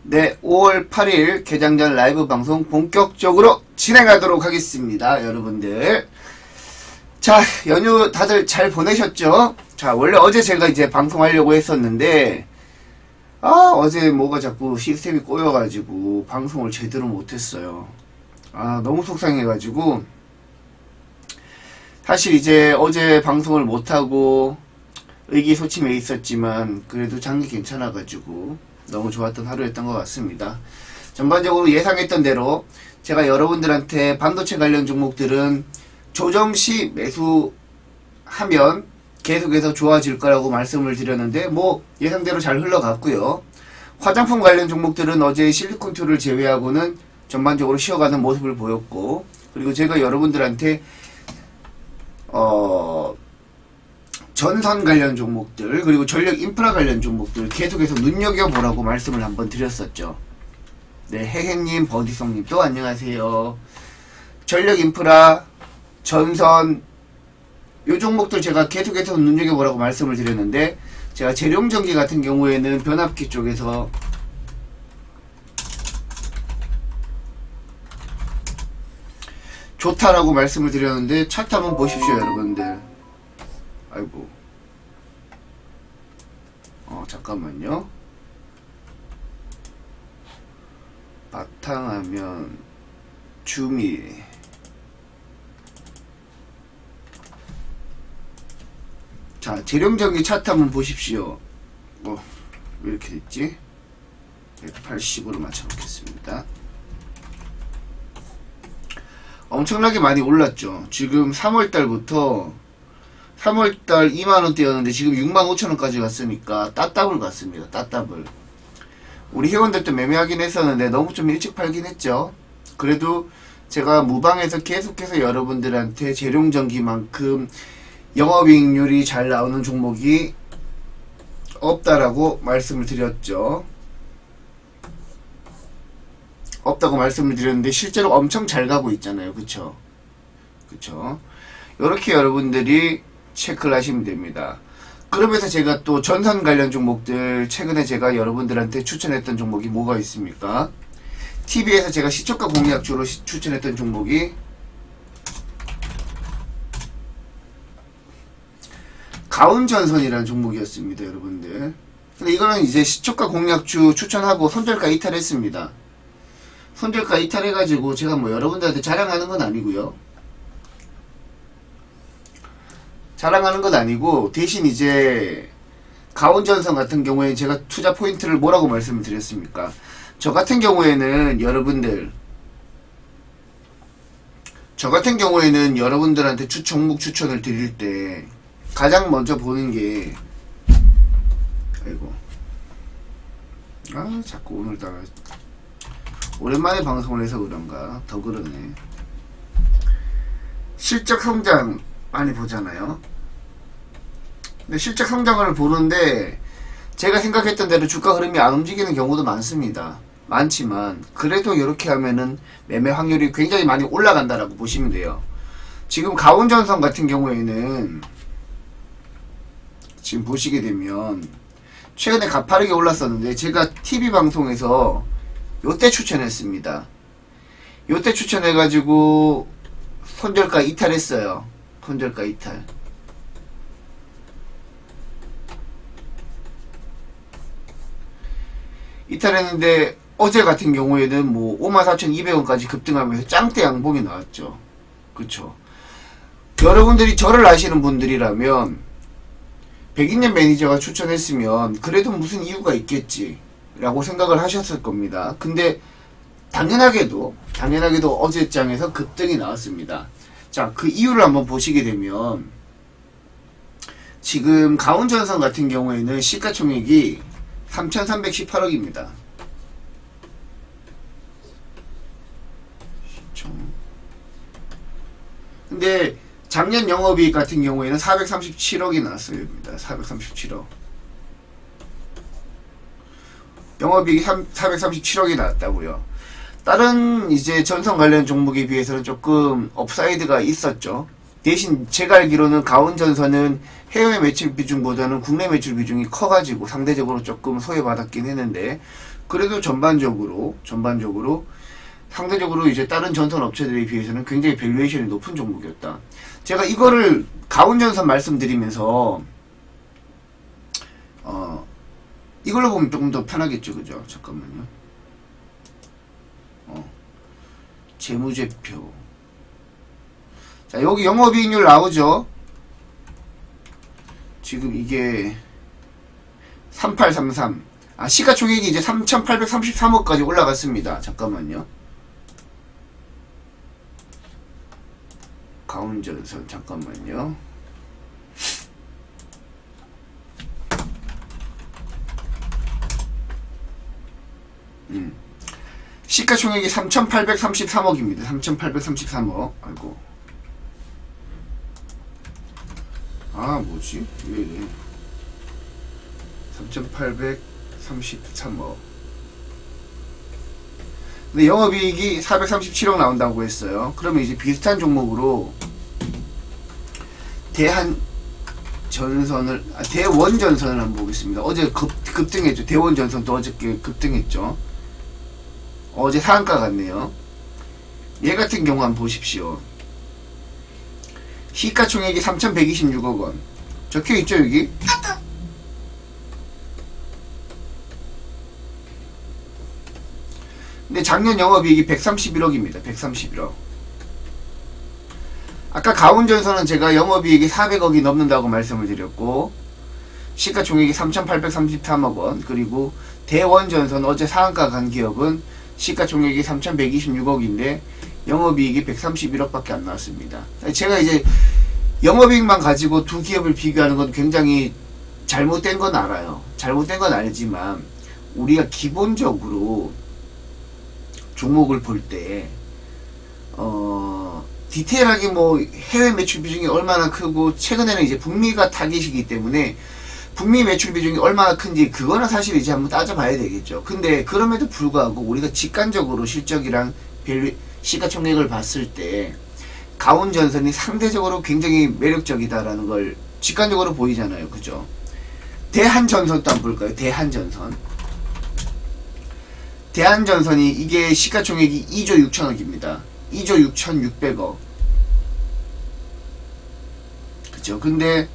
네, 5월 8일 개장전 라이브 방송 본격적으로 진행하도록 하겠습니다. 여러분들. 자, 연휴 다들 잘 보내셨죠? 자, 원래 어제 제가 이제 방송하려고 했었는데, 어제 뭐가 자꾸 시스템이 꼬여가지고 방송을 제대로 못했어요. 너무 속상해가지고, 사실 이제 어제 방송을 못하고 의기소침해 있었지만, 그래도 장기 괜찮아가지고, 너무 좋았던 하루였던 것 같습니다. 전반적으로 예상했던 대로 제가 여러분들한테 반도체 관련 종목들은 조정시 매수하면 계속해서 좋아질 거라고 말씀을 드렸는데 뭐 예상대로 잘 흘러갔고요. 화장품 관련 종목들은 어제 실리콘2를 제외하고는 전반적으로 쉬어가는 모습을 보였고, 그리고 제가 여러분들한테 전선 관련 종목들, 그리고 전력 인프라 관련 종목들 계속해서 눈여겨보라고 말씀을 한번 드렸었죠. 네, 해해님, 버디송님 또 안녕하세요. 전력 인프라, 전선, 요 종목들 제가 계속해서 눈여겨보라고 말씀을 드렸는데, 제가 재룡전기 같은 경우에는 변압기 쪽에서 좋다라고 말씀을 드렸는데, 차트 한번 보십시오, 여러분들. 아이고. 잠깐만요. 바탕화면, 줌이. 자, 재룡전기 차트 한번 보십시오. 왜 이렇게 됐지? 180으로 맞춰놓겠습니다. 엄청나게 많이 올랐죠. 지금 3월달부터 3월달 2만원대였는데 지금 65,000원까지 갔으니까 따따블 갔습니다. 따따블. 우리 회원들도 매매하긴 했었는데 너무 좀 일찍 팔긴 했죠. 그래도 제가 무방에서 계속해서 여러분들한테 재룡전기만큼 영업이익률이 잘 나오는 종목이 없다라고 말씀을 드렸죠. 없다고 말씀을 드렸는데 실제로 엄청 잘 가고 있잖아요. 그쵸? 그쵸? 요렇게 여러분들이 체크를 하시면 됩니다. 그러면서 제가 또 전선 관련 종목들, 최근에 제가 여러분들한테 추천했던 종목이 뭐가 있습니까? TV에서 제가 시초가 공략주로 추천했던 종목이 가온전선이라는 종목이었습니다, 여러분들. 근데 이거는 이제 시초가 공략주 추천하고 손절가 이탈했습니다. 손절가 이탈해가지고 제가 뭐 여러분들한테 자랑하는 건 아니고요. 자랑하는 건 아니고, 대신 이제 가온전선 같은 경우에 제가 투자 포인트를 뭐라고 말씀을 드렸습니까? 저 같은 경우에는 여러분들한테 종목 추천을 드릴 때 가장 먼저 보는 게, 아이고, 자꾸 오늘따라 오랜만에 방송을 해서 그런가 더 그러네. 실적 성장 많이 보잖아요. 근데 실적 성장을 보는데 제가 생각했던 대로 주가 흐름이 안 움직이는 경우도 많지만 그래도 이렇게 하면은 매매 확률이 굉장히 많이 올라간다라고 보시면 돼요. 지금 가온전선 같은 경우에는 지금 보시게 되면 최근에 가파르게 올랐었는데 제가 TV 방송에서 요때 추천했습니다. 요때 추천해가지고 손절가 이탈했어요. 손절가 이탈. 이탈했는데 어제 같은 경우에는 뭐 54,200원까지 급등하면서 짱대 양봉이 나왔죠. 그쵸? 여러분들이 저를 아시는 분들이라면 백인년 매니저가 추천했으면 그래도 무슨 이유가 있겠지 라고 생각을 하셨을 겁니다. 근데 당연하게도 어제장에서 급등이 나왔습니다. 자, 그 이유를 한번 보시게 되면 지금 가온전선 같은 경우에는 시가총액이 3,318억입니다. 근데 작년 영업이익 같은 경우에는 437억이 나왔습니다. 437억. 영업이익이 437억이 나왔다고요. 다른 이제 전선 관련 종목에 비해서는 조금 업사이드가 있었죠. 대신 제가 알기로는 가온전선은 해외 매출 비중보다는 국내 매출 비중이 커가지고 상대적으로 조금 소외받았긴 했는데, 그래도 전반적으로 상대적으로 이제 다른 전선 업체들에 비해서는 굉장히 밸류에이션이 높은 종목이었다. 제가 이거를 가운전선 말씀드리면서 이걸로 보면 조금 더 편하겠죠, 그죠? 잠깐만요. 재무제표. 자, 여기 영업이익률 나오죠? 지금 이게 3833. 시가총액이 이제 3,833억까지 올라갔습니다. 잠깐만요. 가운전선, 잠깐만요. 시가총액이 3,833억입니다. 3,833억. 아이고. 뭐지? 왜 이래? 3,833억. 근데 영업이익이 437억 나온다고 했어요. 그러면 이제 비슷한 종목으로 대원전선을 한번 보겠습니다. 어제 급등했죠. 대원전선도 어저께 급등했죠. 어제 상한가 같네요. 얘 같은 경우 한번 보십시오. 시가총액이 3,126억원 적혀있죠 여기? 근데 작년 영업이익이 131억입니다. 131억. 아까 가운전선은 제가 영업이익이 400억이 넘는다고 말씀을 드렸고 시가총액이 3,833억원 그리고 대원전선 어제 상한가 간 기업은 시가총액이 3,126억인데 영업이익이 131억밖에 안 나왔습니다. 제가 이제 영업이익만 가지고 두 기업을 비교하는 건 굉장히 잘못된 건 알아요. 잘못된 건 알지만 우리가 기본적으로 종목을 볼 때 디테일하게 뭐 해외 매출 비중이 얼마나 크고 최근에는 이제 북미가 타깃이기 때문에 북미 매출 비중이 얼마나 큰지 그거는 사실 이제 한번 따져봐야 되겠죠. 근데 그럼에도 불구하고 우리가 직관적으로 실적이랑 시가총액을 봤을 때 가운전선이 상대적으로 굉장히 매력적이다라는 걸 직관적으로 보이잖아요. 그죠? 대한전선도 한번 볼까요? 대한전선이 이게 시가총액이 2조 6천억입니다. 2조 6,600억. 그죠? 근데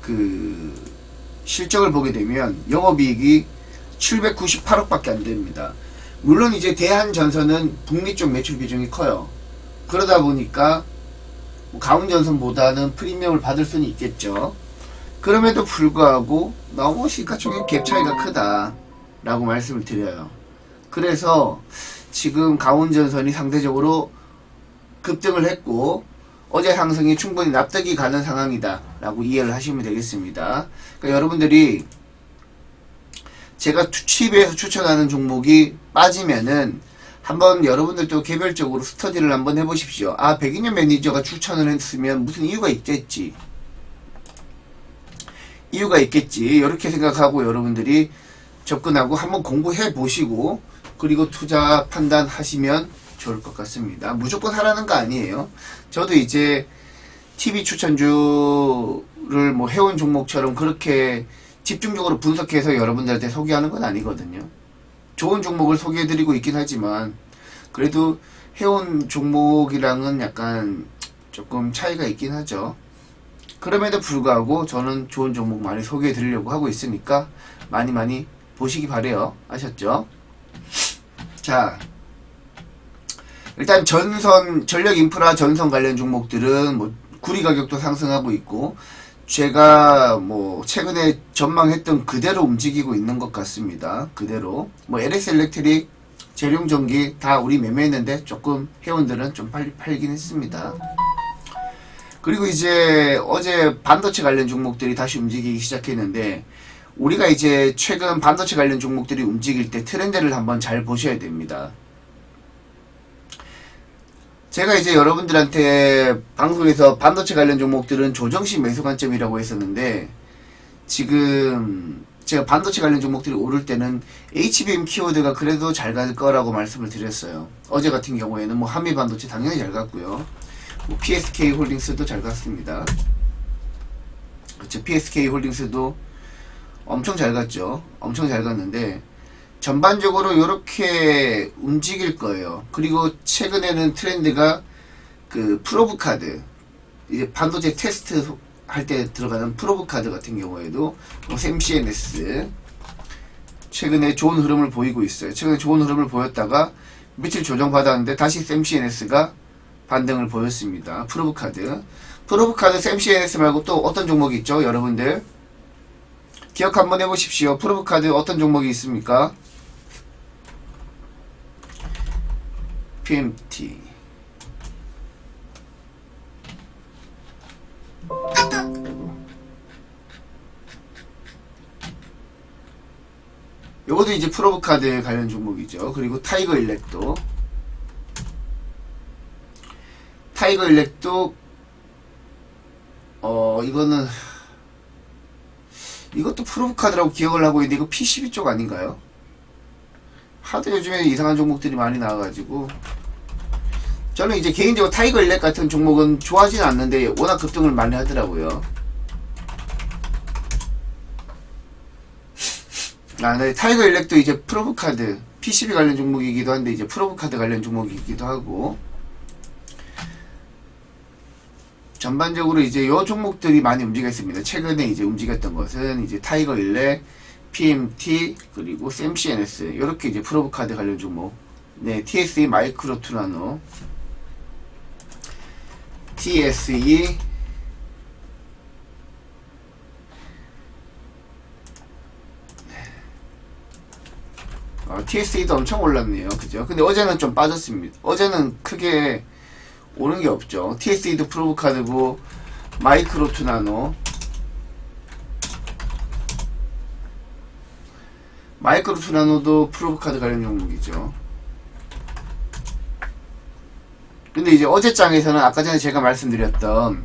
그 실적을 보게 되면 영업이익이 798억밖에 안 됩니다. 물론 이제 대한전선은 북미 쪽 매출 비중이 커요. 그러다 보니까 가운전선보다는 프리미엄을 받을 수는 있겠죠. 그럼에도 불구하고 너무 시가총액 갭 차이가 크다 라고 말씀을 드려요. 그래서 지금 가운전선이 상대적으로 급등을 했고 어제 상승이 충분히 납득이 가는 상황이다 라고 이해를 하시면 되겠습니다. 그러니까 여러분들이 제가 TV에서 추천하는 종목이 빠지면은 한번 여러분들도 개별적으로 스터디를 한번 해보십시오. 백인현 매니저가 추천을 했으면 무슨 이유가 있겠지. 이렇게 생각하고 여러분들이 접근하고 한번 공부해 보시고 그리고 투자 판단하시면 좋을 것 같습니다. 무조건 하라는 거 아니에요. 저도 이제 TV 추천주를 뭐 해온 종목처럼 그렇게 집중적으로 분석해서 여러분들한테 소개하는 건 아니거든요. 좋은 종목을 소개해드리고 있긴 하지만 그래도 해온 종목이랑은 약간 조금 차이가 있긴 하죠. 그럼에도 불구하고 저는 좋은 종목 많이 소개해드리려고 하고 있으니까 많이 보시기 바래요. 아셨죠? 자, 일단 전력 인프라 전선 관련 종목들은 뭐 구리 가격도 상승하고 있고 제가 뭐 최근에 전망했던 그대로 움직이고 있는 것 같습니다. 그대로 뭐 LS 일렉트릭, 재룡전기 다 우리 매매했는데 조금 회원들은 좀 빨리 팔긴 했습니다. 그리고 이제 어제 반도체 관련 종목들이 다시 움직이기 시작했는데 우리가 이제 최근 반도체 관련 종목들이 움직일 때 트렌드를 한번 잘 보셔야 됩니다. 제가 이제 여러분들한테 방송에서 반도체 관련 종목들은 조정시 매수 관점이라고 했었는데 지금 제가 반도체 관련 종목들이 오를 때는 HBM 키워드가 그래도 잘 갈 거라고 말씀을 드렸어요. 어제 같은 경우에는 뭐 한미반도체 당연히 잘 갔고요. 뭐 PSK 홀딩스도 잘 갔습니다. 그렇죠. PSK 홀딩스도 엄청 잘 갔죠. 엄청 잘 갔는데 전반적으로 이렇게 움직일 거예요. 그리고 최근에는 트렌드가 그 프로브 카드, 이제 반도체 테스트 할 때 들어가는 프로브 카드 같은 경우에도 SMCNS 최근에 좋은 흐름을 보이고 있어요. 최근에 좋은 흐름을 보였다가 며칠 조정받았는데 다시 SMCNS가 반등을 보였습니다. 프로브 카드, SMCNS 말고 또 어떤 종목이 있죠? 여러분들 기억 한번 해보십시오. 프로브 카드 어떤 종목이 있습니까? PMT, 요것도 이제 프로브 카드 관련 종목이죠. 그리고 타이거 일렉도 이거는 이것도 프로브 카드라고 기억을 하고 있는데 이거 PCB 쪽 아닌가요? 하도 요즘에 이상한 종목들이 많이 나와가지고 저는 이제 개인적으로 타이거 일렉 같은 종목은 좋아하진 않는데 워낙 급등을 많이 하더라고요. 네, 타이거 일렉도 이제 프로브 카드, PCB 관련 종목이기도 한데 이제 프로브 카드 관련 종목이기도 하고 전반적으로 이제 요 종목들이 많이 움직였습니다. 최근에 이제 움직였던 것은 이제 타이거 일렉, PMT, 그리고 SMCNS 이렇게 이제 프로브 카드 관련 종목. 네, TSE 마이크로 투나노, TSE, TSE도 엄청 올랐네요. 그죠? 근데 어제는 좀 빠졌습니다. 어제는 크게 오는 게 없죠. TSE도 프로브 카드고, 마이크로 투나노, 마이크로 투나노도 프로브 카드 관련 종목이죠. 근데 이제 어제 장에서는 아까 전에 제가 말씀드렸던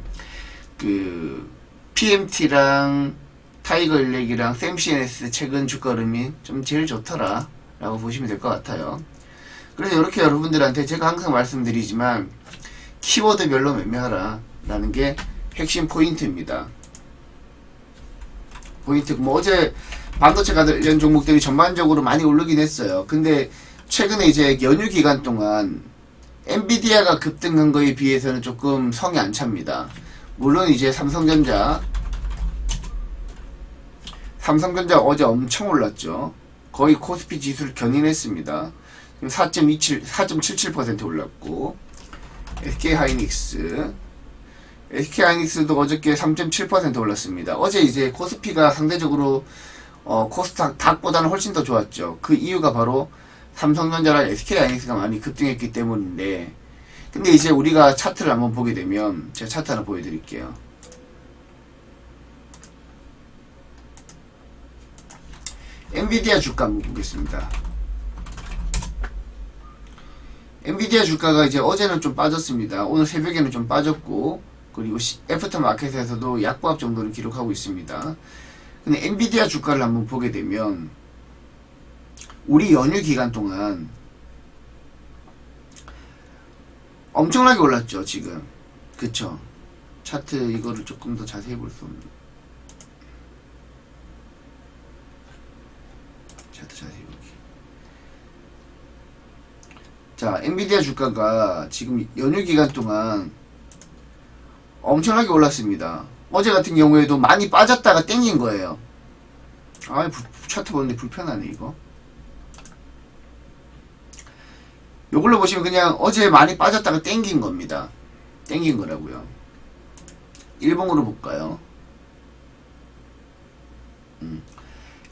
그 PMT랑 타이거 일렉이랑 SMCNS 최근 주가 흐름이 좀 제일 좋더라 라고 보시면 될 것 같아요. 그래서 이렇게 여러분들한테 제가 항상 말씀드리지만 키워드별로 매매하라 라는 게 핵심 포인트입니다. 포인트, 뭐 어제 반도체 관련 종목들이 전반적으로 많이 오르긴 했어요. 근데 최근에 이제 연휴 기간 동안 엔비디아가 급등한 거에 비해서는 조금 성이 안 찹니다. 물론 이제 삼성전자 어제 엄청 올랐죠. 거의 코스피 지수를 견인했습니다. 4.77% 올랐고, SK하이닉스도 어저께 3.7% 올랐습니다. 어제 이제 코스피가 상대적으로 코스닥보다는 훨씬 더 좋았죠. 그 이유가 바로 삼성전자랑 SK하이닉스가 많이 급등했기 때문인데, 근데 이제 우리가 차트를 한번 보게 되면 제가 차트 하나 보여드릴게요. 엔비디아 주가 한번 보겠습니다. 엔비디아 주가가 이제 어제는 좀 빠졌습니다. 오늘 새벽에는 좀 빠졌고, 그리고 애프터마켓에서도 약보합 정도를 기록하고 있습니다. 근데 엔비디아 주가를 한번 보게 되면 우리 연휴 기간 동안 엄청나게 올랐죠. 지금 그쵸? 차트 이거를 조금 더 자세히 볼 수 없는, 차트 자세히 보기. 자, 엔비디아 주가가 지금 연휴 기간 동안 엄청나게 올랐습니다. 어제 같은 경우에도 많이 빠졌다가 땡긴 거예요. 차트 보는데 불편하네 이거. 요걸로 보시면 그냥 어제 많이 빠졌다가 땡긴 겁니다. 땡긴 거라고요. 일봉으로 볼까요?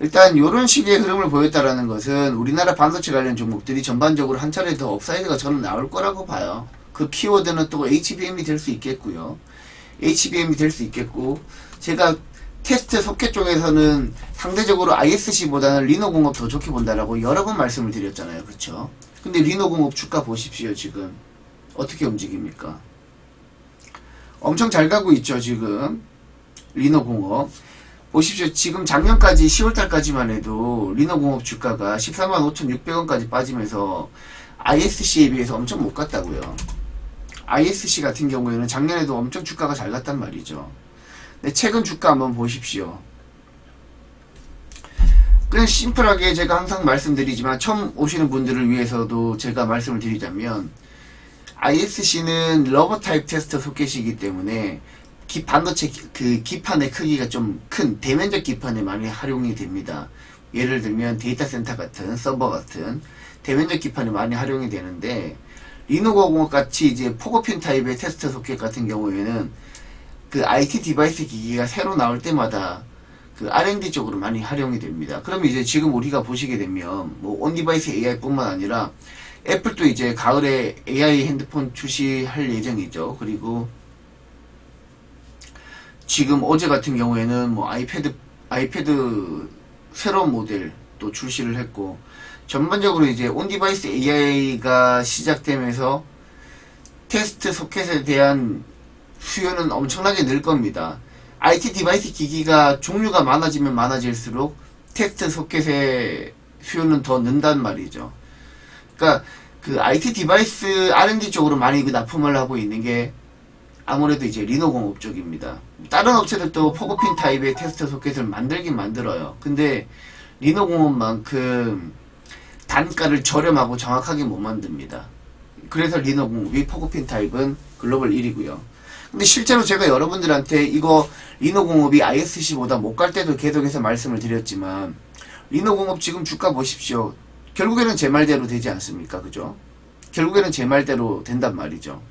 일단 요런 식의 흐름을 보였다라는 것은 우리나라 반도체 관련 종목들이 전반적으로 한 차례 더 업사이드가 저는 나올 거라고 봐요. 그 키워드는 또 HBM이 될 수 있겠고요. HBM이 될 수 있겠고, 제가 테스트 소켓 쪽에서는 상대적으로 ISC보다는 리노공업 더 좋게 본다라고 여러 번 말씀을 드렸잖아요. 그쵸? 근데 리노공업 주가 보십시오. 지금 어떻게 움직입니까? 엄청 잘 가고 있죠. 지금 리노공업 보십시오. 지금 작년까지 10월달까지만 해도 리노공업 주가가 145,600원까지 빠지면서 ISC에 비해서 엄청 못 갔다고요. ISC 같은 경우에는 작년에도 엄청 주가가 잘 갔단 말이죠. 근데 최근 주가 한번 보십시오. 그냥 심플하게 제가 항상 말씀드리지만 처음 오시는 분들을 위해서도 제가 말씀을 드리자면 ISC는 러버 타입 테스터 소켓이기 때문에 반도체 그 기판의 크기가 좀 큰 대면적 기판에 많이 활용이 됩니다. 예를 들면 데이터 센터 같은 서버 같은 대면적 기판에 많이 활용이 되는데 리노버 공업 같이 이제 포고핀 타입의 테스터 소켓 같은 경우에는 그 IT 디바이스 기기가 새로 나올 때마다 그 R&D 쪽으로 많이 활용이 됩니다. 그럼 이제 지금 우리가 보시게 되면 뭐 온디바이스 AI 뿐만 아니라 애플도 이제 가을에 AI 핸드폰 출시할 예정이죠. 그리고 지금 어제 같은 경우에는 뭐 아이패드 새로운 모델 또 출시를 했고 전반적으로 이제 온디바이스 AI가 시작되면서 테스트 소켓에 대한 수요는 엄청나게 늘 겁니다. IT 디바이스 기기가 종류가 많아지면 많아질수록 테스트 소켓의 수요는 더 는단 말이죠. 그러니까 그 IT 디바이스 R&D 쪽으로 많이 그 납품을 하고 있는 게 아무래도 이제 리노공업 쪽입니다. 다른 업체들도 포고핀 타입의 테스트 소켓을 만들긴 만들어요. 근데 리노공업만큼 단가를 저렴하고 정확하게 못 만듭니다. 그래서 리노공업이 포고핀 타입은 글로벌 1위고요. 근데 실제로 제가 여러분들한테 이거 리노공업이 ISC보다 못 갈 때도 계속해서 말씀을 드렸지만 리노공업 지금 주가 보십시오. 결국에는 제 말대로 되지 않습니까? 그죠? 결국에는 제 말대로 된단 말이죠.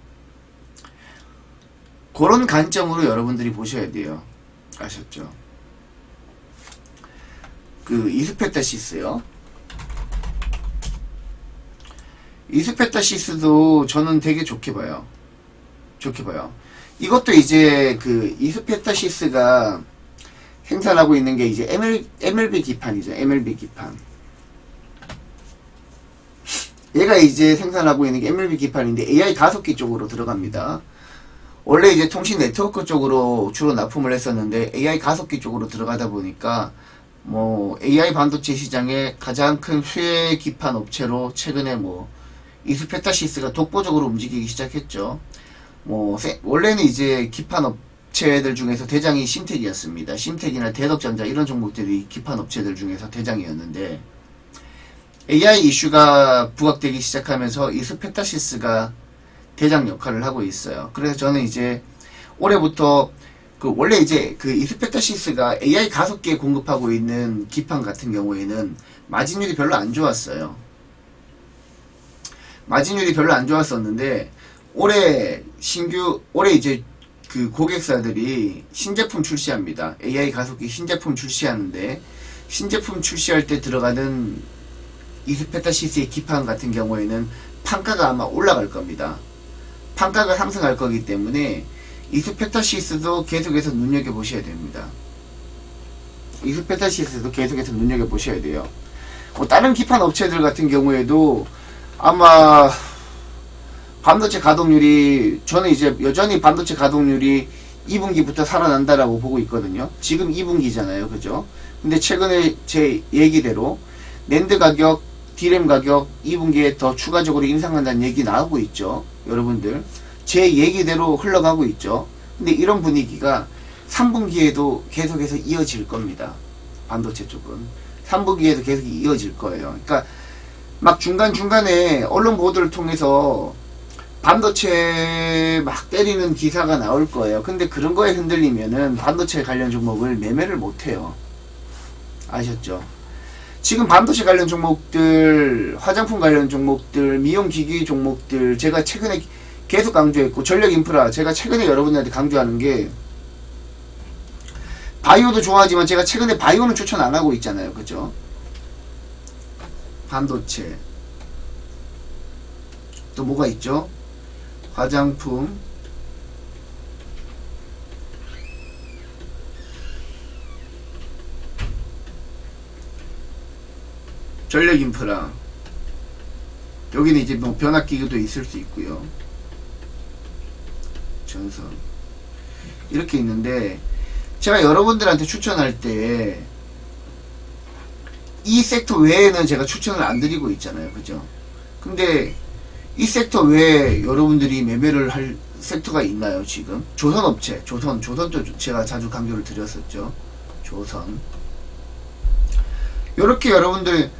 그런 관점으로 여러분들이 보셔야 돼요. 아셨죠? 그 이스페타시스요. 이스페타시스도 저는 되게 좋게 봐요. 좋게 봐요. 이것도 이제 그 이스페타시스가 생산하고 있는 게 이제 MLB 기판이죠. MLB 기판. 얘가 이제 생산하고 있는 게 MLB 기판인데 AI 가속기 쪽으로 들어갑니다. 원래 이제 통신 네트워크 쪽으로 주로 납품을 했었는데 AI 가속기 쪽으로 들어가다 보니까 뭐 AI 반도체 시장의 가장 큰 수혜 기판 업체로 최근에 뭐 이스페타시스가 독보적으로 움직이기 시작했죠. 뭐 원래는 이제 기판 업체들 중에서 대장이 심텍이었습니다. 심텍이나 대덕전자 이런 종목들이 기판 업체들 중에서 대장이었는데 AI 이슈가 부각되기 시작하면서 이스페타시스가 대장 역할을 하고 있어요. 그래서 저는 이제 올해부터 그 원래 이제 그 이스페타시스가 AI 가속기에 공급하고 있는 기판 같은 경우에는 마진율이 별로 안 좋았어요. 마진율이 별로 안 좋았었는데 올해 이제 그 고객사들이 신제품 출시합니다. AI 가속기 신제품 출시하는데 신제품 출시할 때 들어가는 이스페타시스의 기판 같은 경우에는 판가가 아마 올라갈 겁니다. 판가가 상승할 거기 때문에 이스페타시스도 계속해서 눈여겨보셔야 됩니다. 이스페타시스도 계속해서 눈여겨보셔야 돼요. 뭐 다른 기판 업체들 같은 경우에도 아마 반도체 가동률이 저는 이제 여전히 반도체 가동률이 2분기부터 살아난다라고 보고 있거든요. 지금 2분기잖아요. 그죠? 근데 최근에 제 얘기대로 낸드 가격, D램 가격 2분기에 더 추가적으로 인상한다는 얘기 나오고 있죠. 여러분들 제 얘기대로 흘러가고 있죠. 근데 이런 분위기가 3분기에도 계속해서 이어질 겁니다. 반도체 쪽은 3분기에도 계속 이어질 거예요. 그러니까 막 중간중간에 언론 보도를 통해서 반도체 막 때리는 기사가 나올 거예요. 근데 그런 거에 흔들리면은 반도체 관련 종목을 매매를 못해요. 아셨죠? 지금 반도체 관련 종목들, 화장품 관련 종목들, 미용기기 종목들 제가 최근에 계속 강조했고 전력인프라 제가 최근에 여러분들한테 강조하는 게 바이오도 좋아하지만 제가 최근에 바이오는 추천 안 하고 있잖아요. 그죠? 반도체 또 뭐가 있죠? 화장품 전력인프라 여기는 이제 뭐 변압기도 있을 수 있고요. 전선 이렇게 있는데 제가 여러분들한테 추천할 때 이 섹터 외에는 제가 추천을 안 드리고 있잖아요. 그죠? 근데 이 섹터 외에 여러분들이 매매를 할 섹터가 있나요? 지금 조선업체 조선도 제가 자주 강조를 드렸었죠. 조선 요렇게 여러분들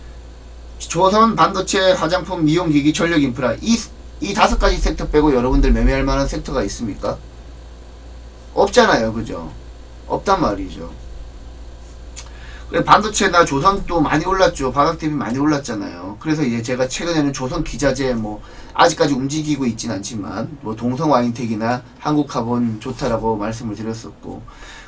조선, 반도체, 화장품, 미용기기, 전력인프라 이 5가지 섹터 빼고 여러분들 매매할 만한 섹터가 있습니까? 없잖아요. 그죠? 없단 말이죠. 그래, 반도체나 조선도 많이 올랐죠. 바닥 대비 많이 올랐잖아요. 그래서 이제 제가 최근에는 조선 기자재 뭐 아직까지 움직이고 있진 않지만 뭐 동성 와인텍이나 한국카본 좋다라고 말씀을 드렸었고,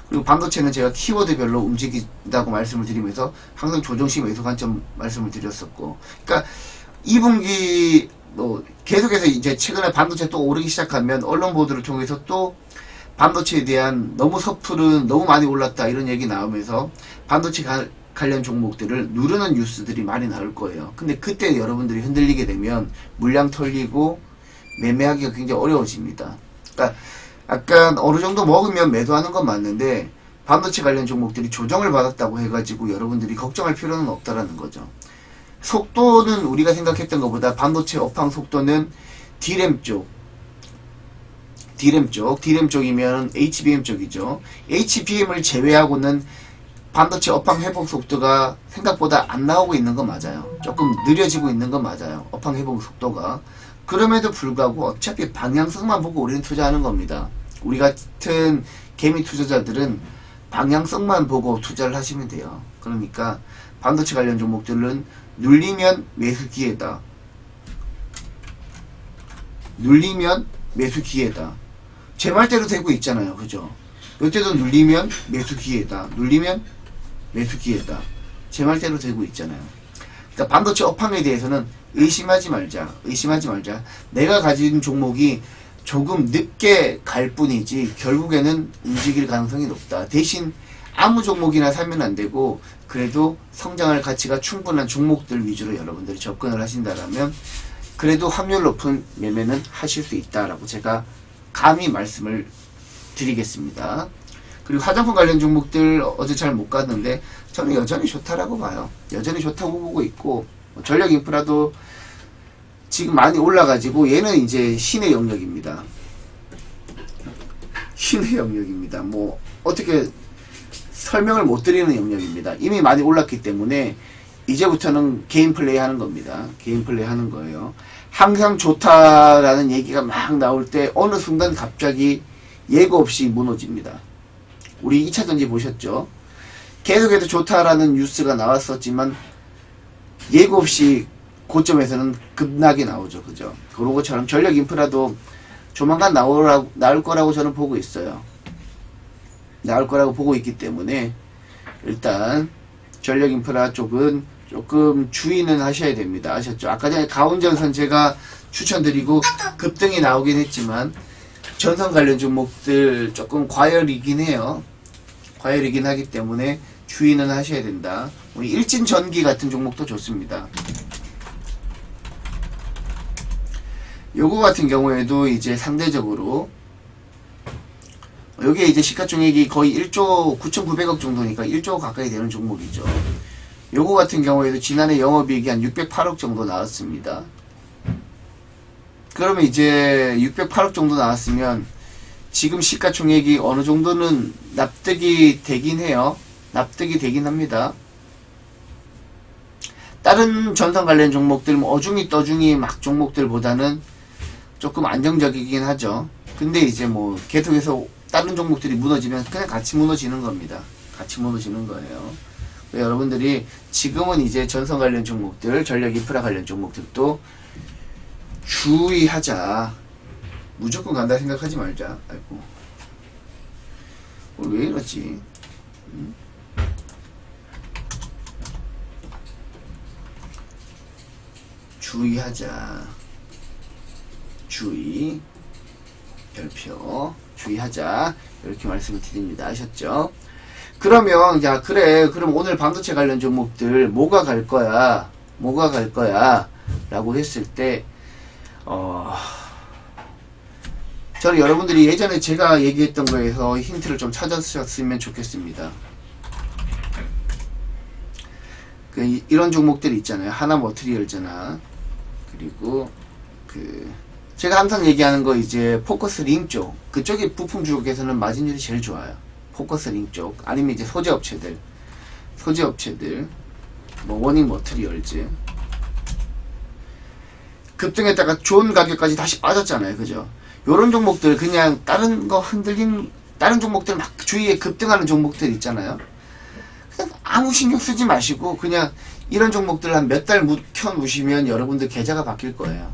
그리고 반도체는 제가 키워드별로 움직인다고 말씀을 드리면서 항상 조정시 매수 관점 말씀을 드렸었고, 그러니까 2분기 뭐 계속해서 이제 최근에 반도체 또 오르기 시작하면 언론 보도를 통해서 또 반도체에 대한 너무 섣부른 너무 많이 올랐다 이런 얘기 나오면서 반도체 관련 종목들을 누르는 뉴스들이 많이 나올 거예요. 근데 그때 여러분들이 흔들리게 되면 물량 털리고 매매하기가 굉장히 어려워집니다. 그러니까 약간 어느 정도 먹으면 매도하는 건 맞는데 반도체 관련 종목들이 조정을 받았다고 해가지고 여러분들이 걱정할 필요는 없다라는 거죠. 속도는 우리가 생각했던 것보다 반도체 업황 속도는 D램 쪽이면 HBM 쪽이죠. HBM을 제외하고는 반도체 업황 회복 속도가 생각보다 안 나오고 있는 건 맞아요. 조금 느려지고 있는 건 맞아요. 업황 회복 속도가. 그럼에도 불구하고 어차피 방향성만 보고 우리는 투자하는 겁니다. 우리 같은 개미 투자자들은 방향성만 보고 투자를 하시면 돼요. 그러니까 반도체 관련 종목들은 눌리면 매수 기회다. 눌리면 매수 기회다. 제 말대로 되고 있잖아요. 그죠? 이때도 눌리면 매수 기회다. 눌리면 매수 기회다. 제 말대로 되고 있잖아요. 그러니까 반도체 업황에 대해서는 의심하지 말자. 내가 가진 종목이 조금 늦게 갈 뿐이지 결국에는 움직일 가능성이 높다. 대신 아무 종목이나 사면 안 되고 그래도 성장할 가치가 충분한 종목들 위주로 여러분들이 접근을 하신다라면 그래도 확률 높은 매매는 하실 수 있다라고 제가 감히 말씀을 드리겠습니다. 그리고 화장품 관련 종목들 어제 잘 못 갔는데 저는 여전히 좋다라고 봐요. 여전히 좋다고 보고 있고, 전력 인프라도 지금 많이 올라가지고 얘는 이제 신의 영역입니다. 신의 영역입니다. 뭐 어떻게 설명을 못 드리는 영역입니다. 이미 많이 올랐기 때문에 이제부터는 개인 플레이 하는 겁니다. 개인 플레이 하는 거예요. 항상 좋다라는 얘기가 막 나올 때 어느 순간 갑자기 예고 없이 무너집니다. 우리 2차전지 보셨죠? 계속해서 좋다라는 뉴스가 나왔었지만 예고 없이 고점에서는 급락이 나오죠. 그죠? 그런 것처럼 전력 인프라도 조만간 나올 거라고 저는 보고 있어요. 나올 거라고 보고 있기 때문에 일단 전력 인프라 쪽은 조금 주의는 하셔야 됩니다. 아셨죠? 아까 전에 가온전선 제가 추천드리고 급등이 나오긴 했지만 전선 관련 종목들 조금 과열이긴 해요. 과열이긴 하기 때문에 주의는 하셔야 된다. 우리 일진전기 같은 종목도 좋습니다. 요거 같은 경우에도 이제 상대적으로 여기에 이제 시가총액이 거의 1조 9,900억 정도니까 1조 가까이 되는 종목이죠. 요거 같은 경우에도 지난해 영업이익이 한 608억 정도 나왔습니다. 그러면 이제 608억 정도 나왔으면 지금 시가총액이 어느 정도는 납득이 되긴 해요. 납득이 되긴 합니다. 다른 전선 관련 종목들, 뭐 어중이 떠중이 막 종목들보다는 조금 안정적이긴 하죠. 근데 이제 뭐 계속해서 다른 종목들이 무너지면 그냥 같이 무너지는 겁니다. 같이 무너지는 거예요. 여러분들이 지금은 이제 전선 관련 종목들, 전력 인프라 관련 종목들도 주의하자. 무조건 간다 생각하지 말자. 아이고. 왜 이러지? 주의하자. 주의. 별표. 주의하자. 이렇게 말씀을 드립니다. 아셨죠? 그러면, 야, 그래. 그럼 오늘 반도체 관련 종목들 뭐가 갈 거야? 뭐가 갈 거야? 라고 했을 때, 저는 여러분들이 예전에 제가 얘기했던 거에서 힌트를 좀 찾으셨으면 좋겠습니다. 이런 종목들이 있잖아요. 하나 머트리얼즈나, 그리고 제가 항상 얘기하는 거 이제 포커스 링 쪽, 그쪽이 부품 쪽에서는 마진율이 제일 좋아요. 포커스 링 쪽, 아니면 이제 소재업체들, 뭐 워닝 머트리얼즈 급등했다가 좋은 가격까지 다시 빠졌잖아요. 그죠? 요런 종목들 그냥 다른 거 흔들린 다른 종목들 막 주위에 급등하는 종목들 있잖아요. 그냥 아무 신경 쓰지 마시고 그냥 이런 종목들 한 몇 달 묵혀놓으시면 여러분들 계좌가 바뀔 거예요.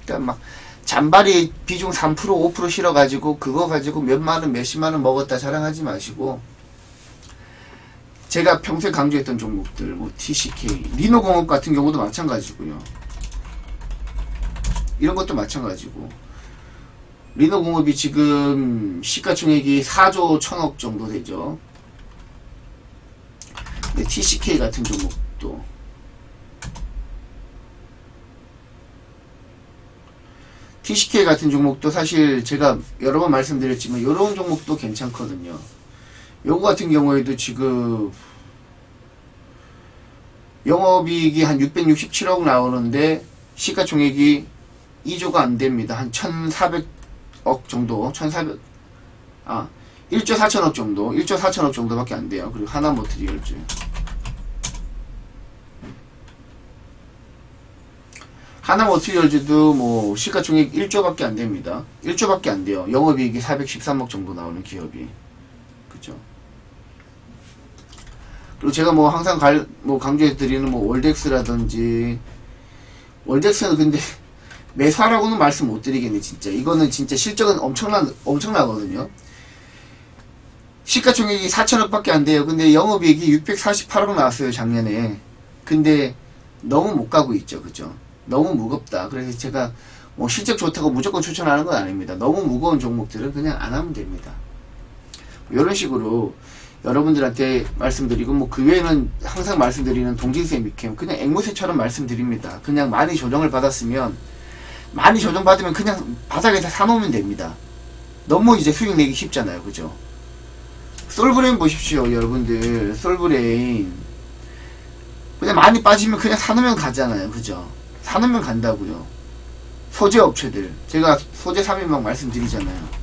그러니까 막 잔바리 비중 3% 5% 실어가지고 그거 가지고 몇만원 몇십만원 먹었다 자랑하지 마시고 제가 평소에 강조했던 종목들 뭐 TCK 리노공업 같은 경우도 마찬가지고요. 이런 것도 마찬가지고 리노공업이 지금 시가총액이 4조 1000억 정도 되죠. 근데 TCK 같은 종목도 TCK 같은 종목도 사실 제가 여러 번 말씀드렸지만 이런 종목도 괜찮거든요. 요거 같은 경우에도 지금 영업이익이 한 667억 나오는데 시가총액이 2조가 안됩니다. 한 1400억 정도 1조 4천억 정도 1조 4천억 정도밖에 안돼요. 그리고 하나머트리얼즈 하나머트리얼즈도 뭐 시가총액 1조밖에 안됩니다. 1조밖에 안돼요. 영업이익이 413억 정도 나오는 기업이. 그쵸. 그리고 제가 뭐 항상 강조해드리는 뭐 월덱스라든지 월덱스는 근데 매수하라고는 말씀 못 드리겠네. 진짜 이거는 진짜 실적은 엄청나거든요. 시가총액이 4천억밖에 안 돼요. 근데 영업이익이 648억 나왔어요 작년에. 근데 너무 못 가고 있죠. 그죠? 너무 무겁다. 그래서 제가 뭐 실적 좋다고 무조건 추천하는 건 아닙니다. 너무 무거운 종목들은 그냥 안 하면 됩니다. 이런 식으로 여러분들한테 말씀드리고 뭐 그 외에는 항상 말씀드리는 동진세 미캠 그냥 앵무새처럼 말씀드립니다. 그냥 많이 조정을 받았으면 많이 조정받으면 그냥 바닥에서 사놓으면 됩니다. 너무 이제 수익 내기 쉽잖아요. 그죠? 솔브레인 보십시오. 여러분들 솔브레인 그냥 많이 빠지면 그냥 사놓으면 가잖아요. 그죠? 사놓으면 간다고요. 소재 업체들 제가 소재 3인방 말씀드리잖아요.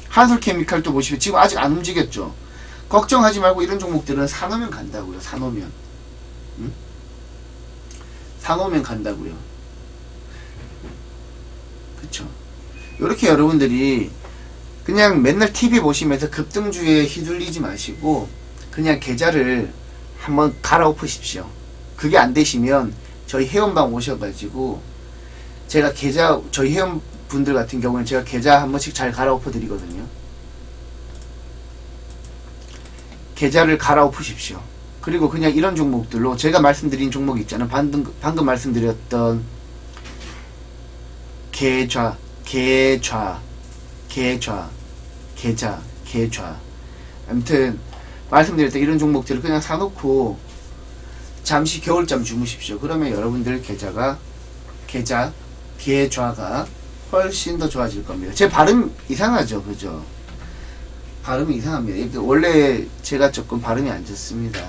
한솔케미칼도 보시면 지금 아직 안 움직였죠. 걱정하지 말고 이런 종목들은 사놓으면 간다고요. 사놓으면 응? 사놓으면 간다고요. 그쵸. 요렇게 여러분들이 그냥 맨날 TV 보시면서 급등주에 휘둘리지 마시고 그냥 계좌를 한번 갈아엎으십시오. 그게 안 되시면 저희 회원방 오셔가지고 제가 계좌 저희 회원분들 같은 경우는 제가 계좌 한 번씩 잘 갈아엎어 드리거든요. 계좌를 갈아엎으십시오. 그리고 그냥 이런 종목들로 제가 말씀드린 종목 있잖아요. 방금 말씀드렸던 계좌 아무튼 말씀드렸던 이런 종목들을 그냥 사놓고 잠시 겨울잠 주무십시오. 그러면 여러분들 계좌가 훨씬 더 좋아질 겁니다. 제 발음 이상하죠? 그죠? 발음이 이상합니다. 원래 제가 조금 발음이 안 좋습니다.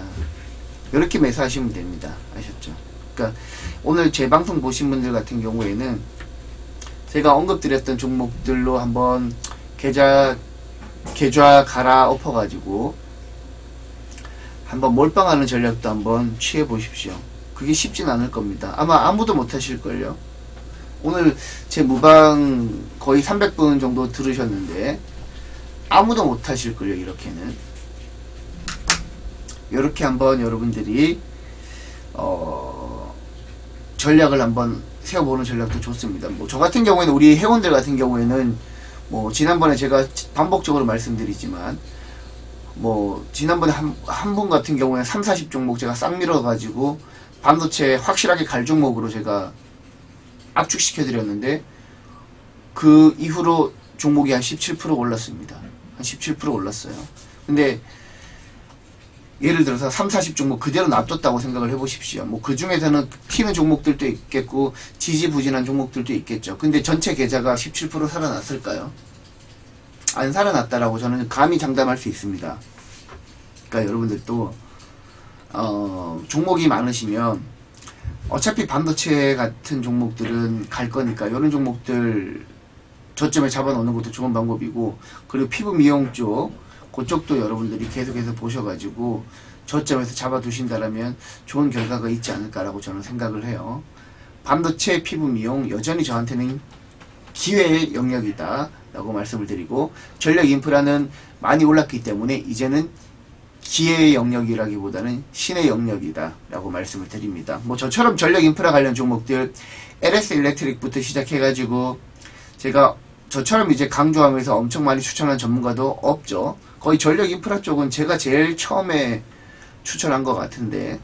이렇게 매수하시면 됩니다. 아셨죠? 그러니까 오늘 제 방송 보신 분들 같은 경우에는 제가 언급드렸던 종목들로 한번 계좌 갈아엎어 가지고 한번 몰빵하는 전략도 한번 취해 보십시오. 그게 쉽진 않을 겁니다. 아마 아무도 못 하실걸요. 오늘 제 무방 거의 300분 정도 들으셨는데 아무도 못 하실걸요. 이렇게는 이렇게 한번 여러분들이 전략을 한번 세워보는 전략도 좋습니다. 뭐 저 같은 경우에는 우리 회원들 같은 경우에는 뭐 지난번에 제가 반복적으로 말씀드리지만 뭐 지난번에 한 분 같은 경우에 30, 40종목 제가 싹 밀어가지고 반도체 확실하게 갈 종목으로 제가 압축시켜 드렸는데 그 이후로 종목이 한 17% 올랐습니다. 한 17% 올랐어요. 근데 예를 들어서 30, 40종목 그대로 놔뒀다고 생각을 해보십시오. 뭐 그 중에서는 튀는 종목들도 있겠고 지지부진한 종목들도 있겠죠. 근데 전체 계좌가 17% 살아났을까요? 안 살아났다라고 저는 감히 장담할 수 있습니다. 그러니까 여러분들도 종목이 많으시면 어차피 반도체 같은 종목들은 갈 거니까 이런 종목들 저점에 잡아놓는 것도 좋은 방법이고, 그리고 피부 미용 쪽 그쪽도 여러분들이 계속해서 보셔가지고 저점에서 잡아두신다라면 좋은 결과가 있지 않을까라고 저는 생각을 해요. 반도체 피부 미용 여전히 저한테는 기회의 영역이다 라고 말씀을 드리고, 전력 인프라는 많이 올랐기 때문에 이제는 기회의 영역이라기보다는 신의 영역이다 라고 말씀을 드립니다. 뭐 저처럼 전력 인프라 관련 종목들 LS 일렉트릭부터 시작해가지고 제가 저처럼 이제 강조하면서 엄청 많이 추천한 전문가도 없죠. 거의 전력 인프라 쪽은 제가 제일 처음에 추천한 것 같은데,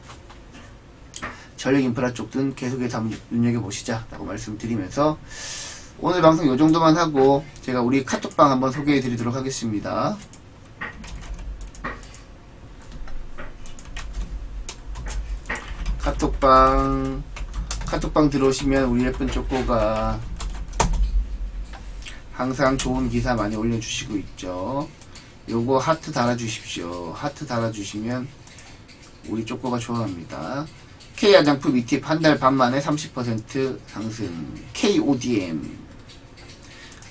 전력 인프라 쪽은 계속해서 한번 눈여겨보시자 라고 말씀드리면서 오늘 방송 요 정도만 하고 제가 우리 카톡방 한번 소개해 드리도록 하겠습니다. 카톡방 들어오시면 우리 예쁜 쪼꼬가 항상 좋은 기사 많이 올려주시고 있죠. 요거 하트 달아주십시오. 하트 달아주시면 우리 쪼꼬가 좋아합니다. K 화장품 ETF 한 달 반 만에 30% 상승. KODM.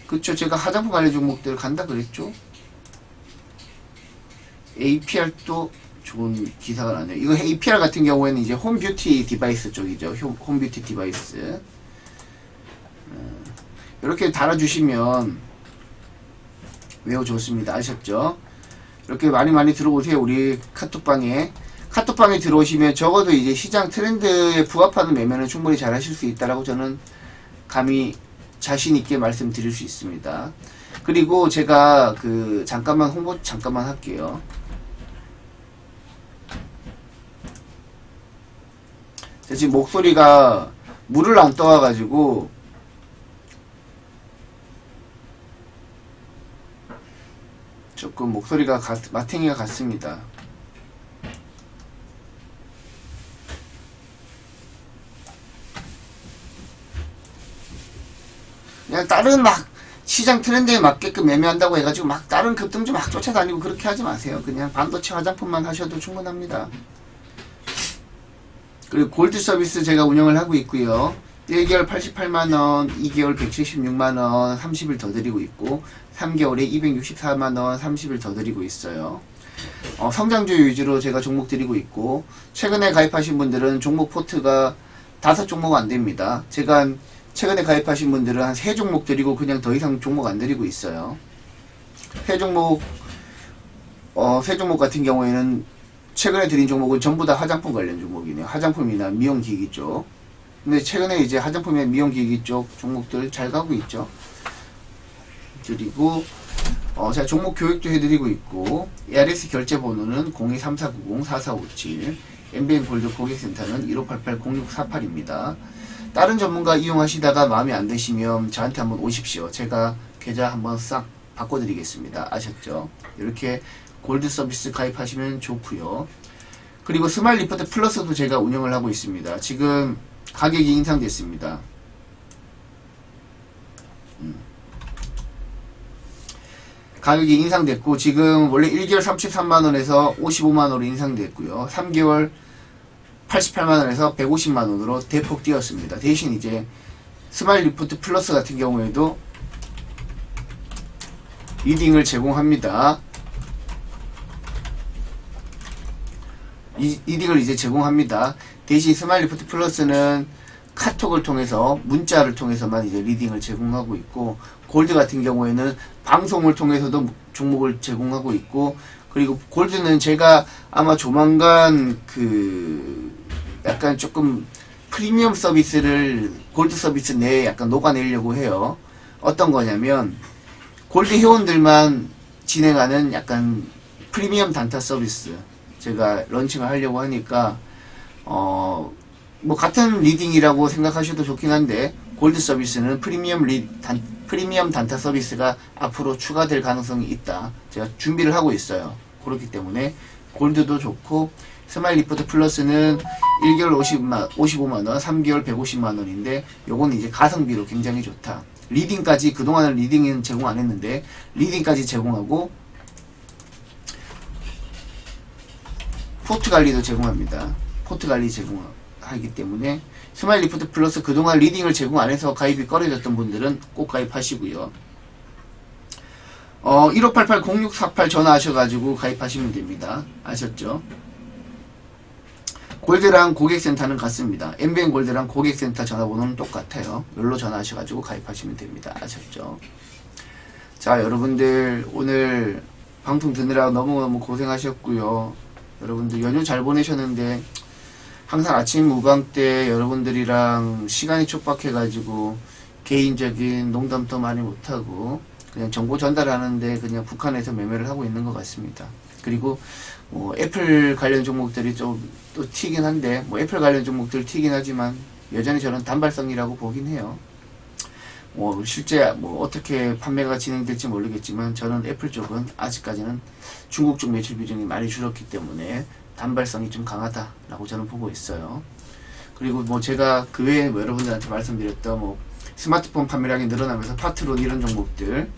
그쵸, 제가 화장품 관련 종목들 간다 그랬죠. APR도 좋은 기사가 나네요. 이거 APR 같은 경우에는 이제 홈뷰티 디바이스 쪽이죠. 홈뷰티 디바이스. 이렇게 달아주시면 매우 좋습니다. 아셨죠? 이렇게 많이 들어오세요. 우리 카톡방에 들어오시면 적어도 이제 시장 트렌드에 부합하는 매매는 충분히 잘 하실 수 있다라고 저는 감히 자신있게 말씀드릴 수 있습니다. 그리고 제가 잠깐만 홍보 잠깐만 할게요. 제가 지금 목소리가 물을 안 떠와가지고 조금 목소리가 마탱이가 같습니다. 그냥 다른 시장 트렌드에 맞게끔 매매한다고 해가지고 다른 급등주 쫓아다니고 그렇게 하지 마세요. 그냥 반도체 화장품만 하셔도 충분합니다. 그리고 골드 서비스 제가 운영을 하고 있고요. 1개월 88만원, 2개월 176만원 30일 더 드리고 있고, 3개월에 264만원 30일 더 드리고 있어요. 성장주 위주로 제가 종목 드리고 있고, 최근에 가입하신 분들은 종목 포트가 5종목 안 됩니다. 제가 최근에 가입하신 분들은 한 3종목 드리고 그냥 더 이상 종목 안 드리고 있어요. 3종목 같은 경우에는 최근에 드린 종목은 전부 다 화장품 관련 종목이네요. 화장품이나 미용기기 쪽. 근데 최근에 이제 화장품이나 미용기기 쪽 종목들 잘 가고 있죠. 그리고 제가 종목 교육도 해드리고 있고, ARS 결제 번호는 0234904457, MBN 골드 고객센터는 1588-0648입니다. 다른 전문가 이용하시다가 마음에 안 드시면 저한테 한번 오십시오. 제가 계좌 한번 싹 바꿔드리겠습니다. 아셨죠? 이렇게 골드 서비스 가입하시면 좋고요. 그리고 스마일 리포트 플러스도 제가 운영을 하고 있습니다. 지금 가격이 인상됐습니다. 가격이 인상됐고, 지금 원래 1개월 33만원에서 55만원으로 인상됐고요. 3개월 88만원에서 150만원으로 대폭 뛰었습니다. 대신 이제 스마일 리포트 플러스 같은 경우에도 리딩을 제공합니다. 리딩을 이제 제공합니다. 대신 스마일 리포트 플러스는 카톡을 통해서, 문자를 통해서만 이제 리딩을 제공하고 있고, 골드 같은 경우에는 방송을 통해서도 종목을 제공하고 있고, 그리고 골드는 제가 아마 조만간 약간 조금 프리미엄 서비스를 골드 서비스 내에 약간 녹아내려고 해요. 어떤 거냐면, 골드 회원들만 진행하는 약간 프리미엄 단타 서비스 제가 런칭을 하려고 하니까, 뭐 같은 리딩이라고 생각하셔도 좋긴 한데, 골드 서비스는 프리미엄 단타 서비스가 앞으로 추가될 가능성이 있다. 제가 준비를 하고 있어요. 그렇기 때문에 골드도 좋고, 스마일 리포트 플러스는 1개월 55만원, 3개월 150만원인데 요건 이제 가성비로 굉장히 좋다. 리딩까지, 그동안은 리딩은 제공 안 했는데 리딩까지 제공하고 포트 관리도 제공합니다. 포트 관리 제공하기 때문에 스마일 리포트 플러스 그동안 리딩을 제공 안 해서 가입이 꺼려졌던 분들은 꼭 가입하시고요. 1588-0648 전화하셔가지고 가입하시면 됩니다. 아셨죠? 골드랑 고객센터는 같습니다. MBN 골드랑 고객센터 전화번호는 똑같아요. 여기로 전화하셔가지고 가입하시면 됩니다. 아셨죠? 자, 여러분들 오늘 방송 듣느라 너무너무 고생하셨고요. 여러분들 연휴 잘 보내셨는데 항상 아침 무방 때 여러분들이랑 시간이 촉박해가지고 개인적인 농담도 많이 못하고 그냥 정보 전달하는데 그냥 북한에서 매매를 하고 있는 것 같습니다. 그리고 애플 관련 종목들이 좀 또 튀긴 한데 애플 관련 종목들 튀긴 하지만 여전히 저는 단발성이라고 보긴 해요. 실제 어떻게 판매가 진행될지 모르겠지만 저는 애플 쪽은 아직까지는 중국 쪽 매출 비중이 많이 줄었기 때문에 단발성이 좀 강하다라고 저는 보고 있어요. 그리고 제가 그 외에 여러분들한테 말씀드렸던 스마트폰 판매량이 늘어나면서 파트론 이런 종목들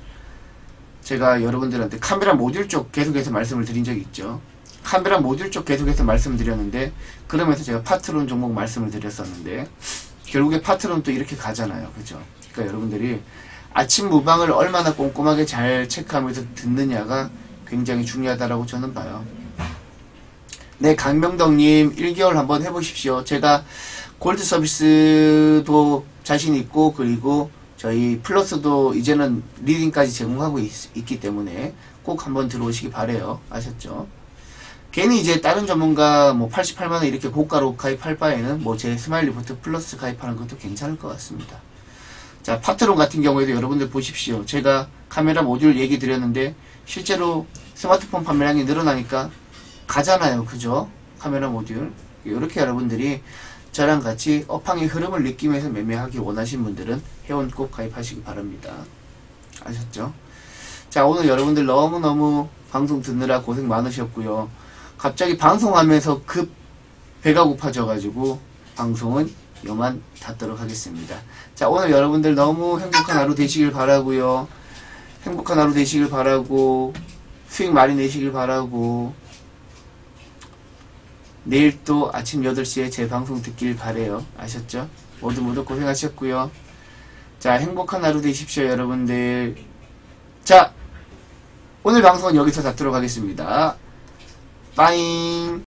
제가 여러분들한테 카메라 모듈 쪽 계속해서 말씀을 드린 적이 있죠. 카메라 모듈 쪽 계속해서 말씀드렸는데 그러면서 제가 파트론 종목 말씀을 드렸었는데 결국에 파트론도 이렇게 가잖아요. 그죠? 그러니까 여러분들이 아침 무방을 얼마나 꼼꼼하게 잘 체크하면서 듣느냐가 굉장히 중요하다라고 저는 봐요. 네, 강명덕님 1개월 한번 해보십시오. 제가 골드 서비스도 자신 있고 그리고 저희 플러스도 이제는 리딩까지 제공하고 있기 때문에 꼭 한번 들어오시기 바래요. 아셨죠? 괜히 이제 다른 전문가 88만원 이렇게 고가로 가입할 바에는 제 스마일리포트 플러스 가입하는 것도 괜찮을 것 같습니다. 자, 파트론 같은 경우에도 여러분들 보십시오. 제가 카메라 모듈 얘기 드렸는데 실제로 스마트폰 판매량이 늘어나니까 가잖아요. 그죠? 카메라 모듈. 이렇게 여러분들이 저랑 같이 업황의 흐름을 느끼면서 매매하기 원하시는 분들은 회원 꼭 가입하시기 바랍니다. 아셨죠? 자, 오늘 여러분들 너무너무 방송 듣느라 고생 많으셨고요. 갑자기 방송하면서 급 배가 고파져가지고 방송은 요만 닫도록 하겠습니다. 자, 오늘 여러분들 너무 행복한 하루 되시길 바라고요. 행복한 하루 되시길 바라고 수익 많이 내시길 바라고 내일 또 아침 8시에 제 방송 듣길 바래요. 아셨죠? 모두 모두 고생하셨고요. 자, 행복한 하루 되십시오, 여러분들. 자, 오늘 방송은 여기서 닫도록 하겠습니다. 빠잉.